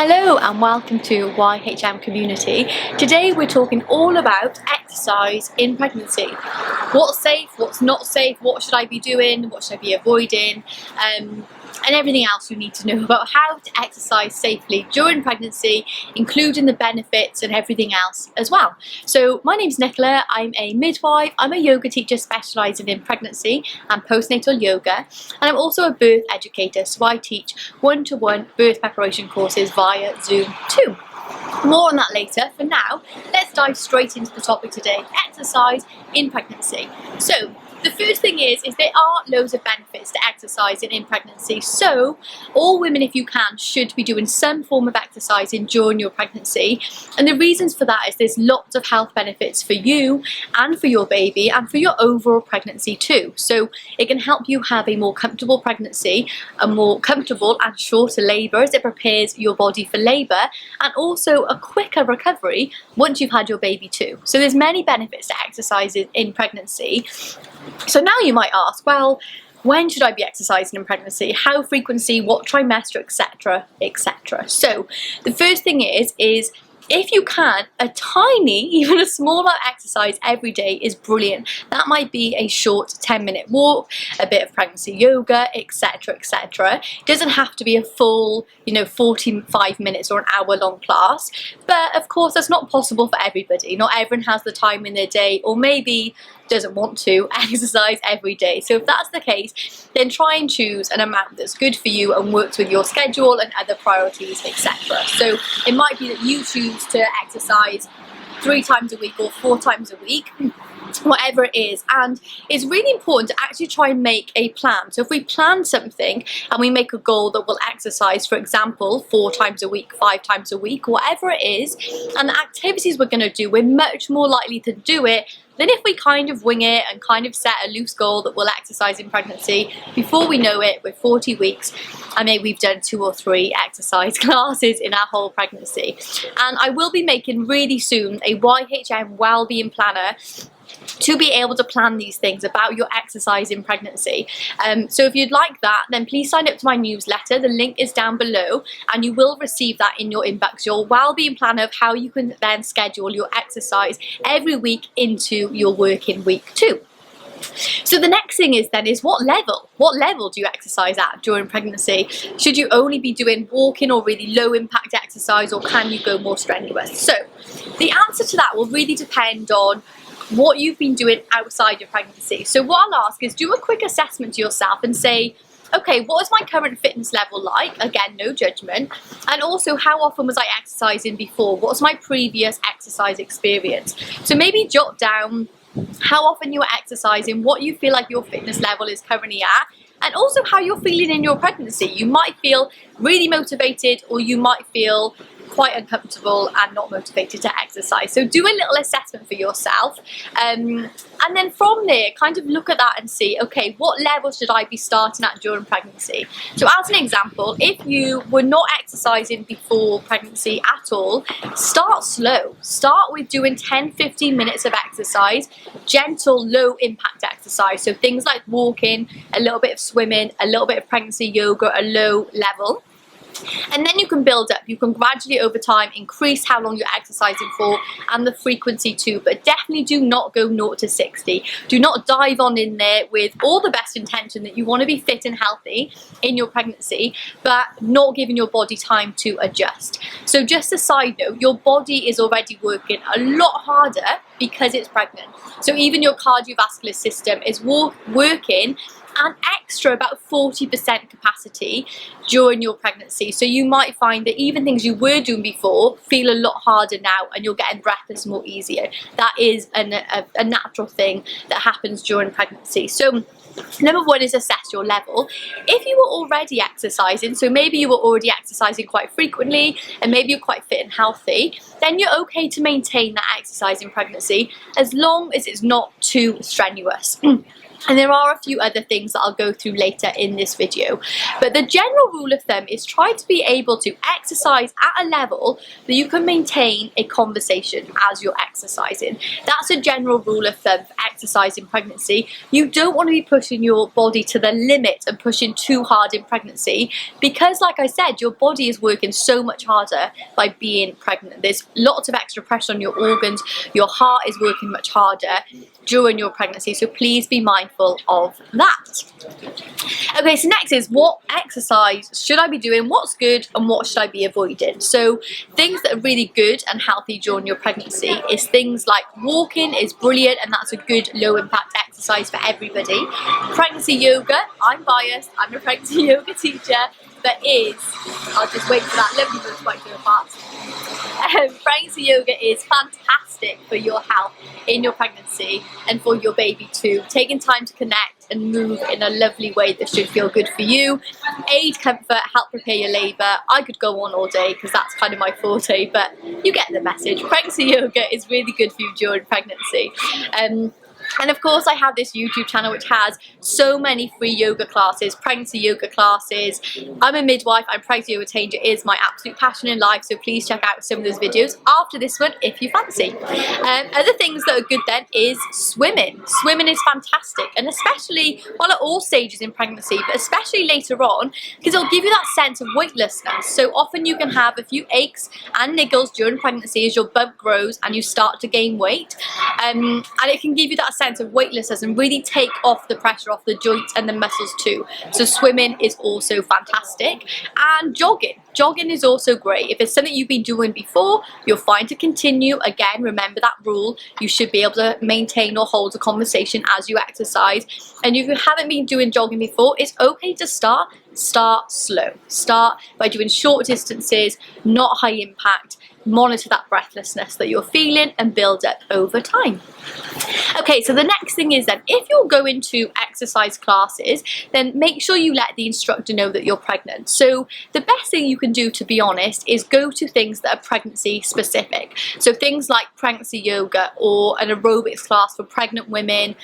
Hello and welcome to YHM Community. Today we're talking all about exercise in pregnancy. What's safe, what's not safe, what should I be doing, what should I be avoiding, and everything else you need to know about how to exercise safely during pregnancy, including the benefits and everything else as well. So my name's Nicola, I'm a midwife, I'm a yoga teacher specialising in pregnancy and postnatal yoga, and I'm also a birth educator, so I teach one-to-one birth preparation courses via Zoom too. More on that later. For now, let's dive straight into the topic today, exercise in pregnancy. So the first thing is there are loads of benefits to exercising in pregnancy. So all women, if you can, should be doing some form of exercising during your pregnancy. And the reasons for that is there's lots of health benefits for you and for your baby and for your overall pregnancy too. So it can help you have a more comfortable pregnancy, a more comfortable and shorter labour as it prepares your body for labour, and also a quicker recovery once you've had your baby too. So there's many benefits to exercising in pregnancy. So now you might ask, well, when should I be exercising in pregnancy? How frequency, what trimester, etc, etc. So the first thing is if you can, a tiny, even a small amount of exercise every day is brilliant. That might be a short 10-minute walk, a bit of pregnancy yoga, etc, etc. It doesn't have to be a full, 45 minutes or an hour-long class. But of course, that's not possible for everybody. Not everyone has the time in their day, or maybe doesn't want to exercise every day. So if that's the case, then try and choose an amount that's good for you and works with your schedule and other priorities, etc. So it might be that you choose to exercise 3 times a week or 4 times a week, whatever it is. And it's really important to actually try and make a plan. So if we plan something and we make a goal that we'll exercise, for example, 4 times a week, 5 times a week, whatever it is, and the activities we're going to do, we're much more likely to do it than if we kind of wing it and kind of set a loose goal that we'll exercise in pregnancy. Before we know it, we're 40 weeks and maybe we've done 2 or 3 exercise classes in our whole pregnancy. And I will be making really soon a YHM wellbeing planner to be able to plan these things about your exercise in pregnancy. So if you'd like that, then please sign up to my newsletter. The link is down below and you will receive that in your inbox, your wellbeing planner of how you can then schedule your exercise every week into your working week too. So the next thing is what level do you exercise at during pregnancy? Should you only be doing walking or really low impact exercise, or can you go more strenuous? So the answer to that will really depend on what you've been doing outside your pregnancy. So what I'll ask is do a quick assessment to yourself and say, okay, what is my current fitness level like? Again, no judgment. And also, how often was I exercising before? What's my previous exercise experience? So maybe jot down how often you are exercising, what you feel like your fitness level is currently at, and also how you're feeling in your pregnancy. You might feel really motivated, or you might feel quite uncomfortable and not motivated to exercise. So do a little assessment for yourself, and then from there kind of look at that and see, okay, what level should I be starting at during pregnancy? So as an example, if you were not exercising before pregnancy at all, start slow. Start with doing 10-15 minutes of exercise, gentle low impact exercise, so things like walking, a little bit of swimming, a little bit of pregnancy yoga, a low level. And then you can build up. You can gradually over time increase how long you're exercising for and the frequency too, but definitely do not go 0 to 60. Do not dive on in there with all the best intention that you want to be fit and healthy in your pregnancy, but not giving your body time to adjust. So just a side note, your body is already working a lot harder because it's pregnant. So even your cardiovascular system is working an extra about 40% capacity during your pregnancy. So you might find that even things you were doing before feel a lot harder now, and you're getting breathless more easier. That is a natural thing that happens during pregnancy. So number 1 is assess your level. If you were already exercising, so maybe you were already exercising quite frequently and maybe you're quite fit and healthy, then you're okay to maintain that exercise in pregnancy as long as it's not too strenuous. And there are a few other things that I'll go through later in this video. But the general rule of thumb is try to be able to exercise at a level that you can maintain a conversation as you're exercising. That's a general rule of thumb for exercise in pregnancy. You don't want to be pushing your body to the limit and pushing too hard in pregnancy, because like I said, your body is working so much harder by being pregnant. There's lots of extra pressure on your organs. Your heart is working much harder during your pregnancy, so please be mindful of that. Okay, so next is, what exercise should I be doing, what's good, and what should I be avoiding? So things that are really good and healthy during your pregnancy is things like walking is brilliant, and that's a good low impact exercise for everybody. Pregnancy yoga, I'm biased, I'm a pregnancy yoga teacher, but I'll just wait for that lovely motorbike to go past. Pregnancy yoga is fantastic for your health in your pregnancy and for your baby too. Taking time to connect and move in a lovely way that should feel good for you. Aid comfort, help prepare your labour. I could go on all day because that's kind of my forte, but you get the message. Pregnancy yoga is really good for you during pregnancy. And of course I have this YouTube channel which has so many free yoga classes, pregnancy yoga classes. I'm a midwife, I'm pregnancy yoga changer, is my absolute passion in life, so please check out some of those videos after this one if you fancy. Other things that are good then is swimming. Swimming is fantastic, and especially, well, at all stages in pregnancy, but especially later on, because it'll give you that sense of weightlessness. So often you can have a few aches and niggles during pregnancy as your bump grows and you start to gain weight, and it can give you that sense of weightlessness and really take off the pressure off the joints and the muscles too. So swimming is also fantastic. And jogging is also great. If it's something you've been doing before, you're fine to continue. Again, remember that rule, you should be able to maintain or hold a conversation as you exercise. And if you haven't been doing jogging before, it's okay to start slow. Start by doing short distances, not high impact. Monitor that breathlessness that you're feeling and build up over time. Okay, so the next thing is then, if you're going to exercise classes, then make sure you let the instructor know that you're pregnant. So the best thing you can do, to be honest, is go to things that are pregnancy specific. So things like pregnancy yoga or an aerobics class for pregnant women,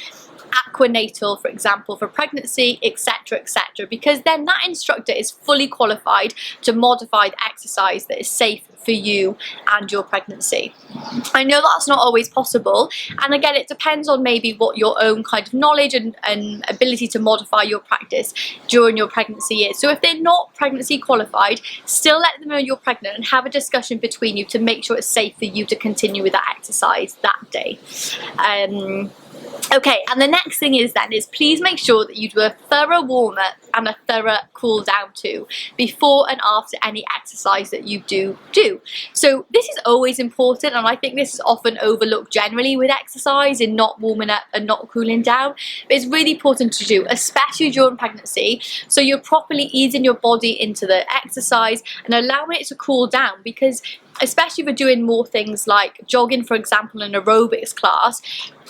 aquanatal, for example, for pregnancy, etc., etc., because then that instructor is fully qualified to modify the exercise that is safe for you and your pregnancy. I know that's not always possible, and again, it depends on maybe what your own kind of knowledge and ability to modify your practice during your pregnancy is. So if they're not pregnancy qualified, still let them know you're pregnant and have a discussion between you to make sure it's safe for you to continue with that exercise that day. Okay, and the next thing is please make sure that you do a thorough warm-up and a thorough cool down too, before and after any exercise that you do. So this is always important, and I think this is often overlooked generally with exercise in not warming up and not cooling down, but it's really important to do, especially during pregnancy, so you're properly easing your body into the exercise and allowing it to cool down, because especially if you're doing more things like jogging, for example, an aerobics class,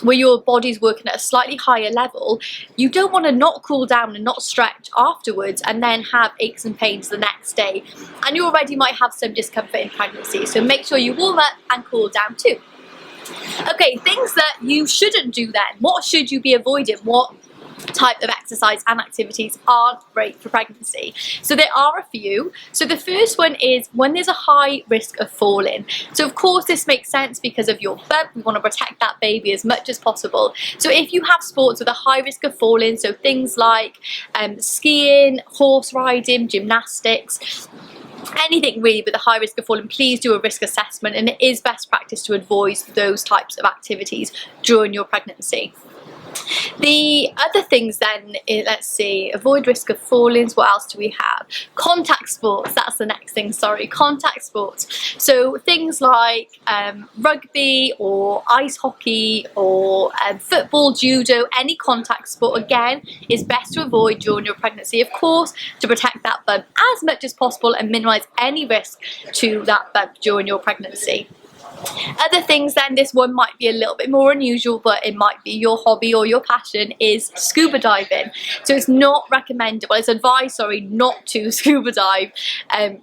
where your body's working at a slightly higher level, you don't want to not cool down and not stretch afterwards and then have aches and pains the next day. And you already might have some discomfort in pregnancy, so make sure you warm up and cool down too. Okay, things that you shouldn't do then. What should you be avoiding? What type of exercise and activities aren't great for pregnancy? So there are a few. So the first one is when there's a high risk of falling. So of course this makes sense because of your bump. We want to protect that baby as much as possible. So if you have sports with a high risk of falling, so things like skiing, horse riding, gymnastics, anything really with a high risk of falling, please do a risk assessment, and it is best practice to avoid those types of activities during your pregnancy. The other things then, let's see, avoid risk of fallings. What else do we have? Contact sports, that's the next thing, sorry, contact sports. So things like rugby or ice hockey or football, judo, any contact sport, again, is best to avoid during your pregnancy, of course, to protect that bump as much as possible and minimise any risk to that bump during your pregnancy. Other things then, this one might be a little bit more unusual, but it might be your hobby or your passion, is scuba diving. So it's not recommended, well, it's advised, sorry, not to scuba dive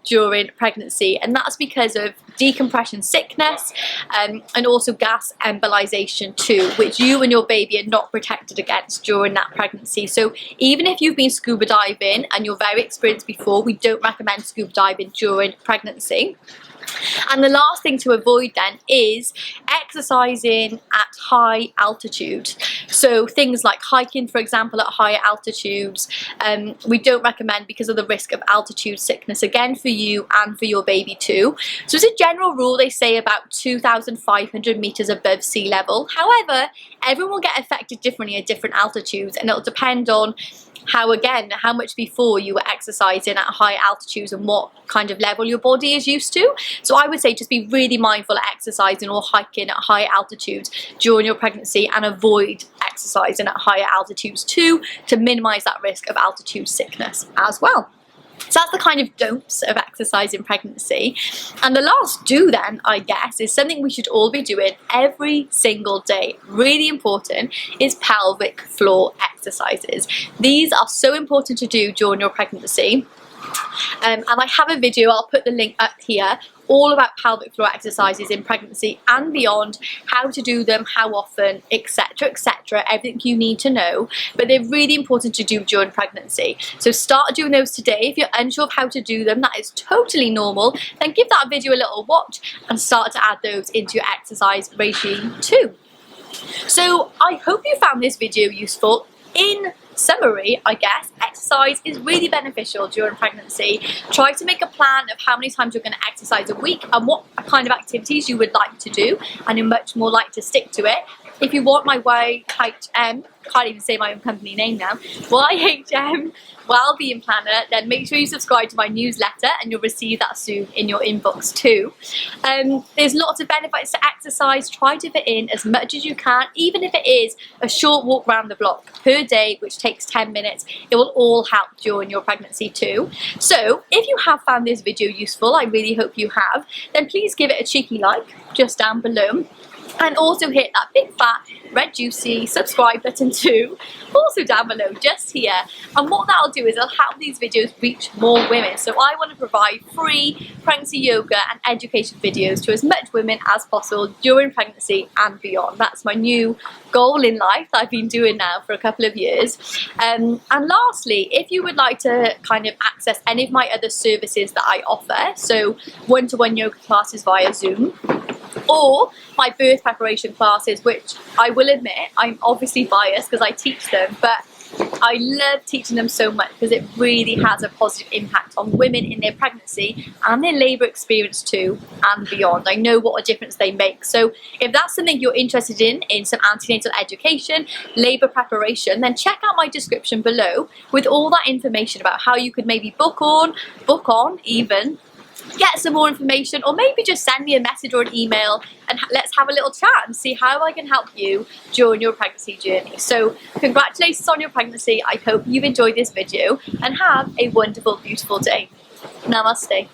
during pregnancy, and that's because of decompression sickness and also gas embolization too, which you and your baby are not protected against during that pregnancy. So even if you've been scuba diving and you're very experienced before, we don't recommend scuba diving during pregnancy. And the last thing to avoid then is exercising at high altitude. So things like hiking, for example, at higher altitudes, we don't recommend because of the risk of altitude sickness, again for you and for your baby too. So as a general rule, they say about 2,500 meters above sea level. However, everyone will get affected differently at different altitudes, and it'll depend on how much before you were exercising at high altitudes and what kind of level your body is used to. So I would say just be really mindful of exercising or hiking at high altitudes during your pregnancy, and avoid exercising at higher altitudes too, to minimize that risk of altitude sickness as well. So that's the kind of don'ts of exercise in pregnancy. And the last do then, I guess, is something we should all be doing every single day. Really important is pelvic floor exercises. These are so important to do during your pregnancy. And I have a video, I'll put the link up here, all about pelvic floor exercises in pregnancy and beyond, how to do them, how often, etc, etc, everything you need to know, but they're really important to do during pregnancy. So start doing those today. If you're unsure of how to do them, that is totally normal, then give that video a little watch and start to add those into your exercise regime too. So I hope you found this video useful. In summary, I guess, exercise is really beneficial during pregnancy. Try to make a plan of how many times you're going to exercise a week and what kind of activities you would like to do, and you're much more likely to stick to it. If you want my YHM, can't even say my own company name now, YHM Wellbeing Planner, then make sure you subscribe to my newsletter and you'll receive that soon in your inbox too. There's lots of benefits to exercise. Try to fit in as much as you can, even if it is a short walk around the block per day, which takes 10 minutes. It will all help during your pregnancy too. So if you have found this video useful, I really hope you have, then please give it a cheeky like just down below. And also hit that big fat red juicy subscribe button too, also down below just here. And what that'll do is it'll help these videos reach more women. So I want to provide free pregnancy yoga and education videos to as much women as possible during pregnancy and beyond. That's my new goal in life that I've been doing now for a couple of years. And lastly, if you would like to kind of access any of my other services that I offer, so one-to-one yoga classes via Zoom, or my birth preparation classes, which I will admit I'm obviously biased because I teach them, but I love teaching them so much because it really has a positive impact on women in their pregnancy and their labour experience too and beyond. I know what a difference they make. So if that's something you're interested in some antenatal education, labour preparation, then check out my description below with all that information about how you could maybe book on even, get some more information, or maybe just send me a message or an email and let's have a little chat and see how I can help you during your pregnancy journey. So congratulations on your pregnancy. I hope you've enjoyed this video and have a wonderful, beautiful day. Namaste.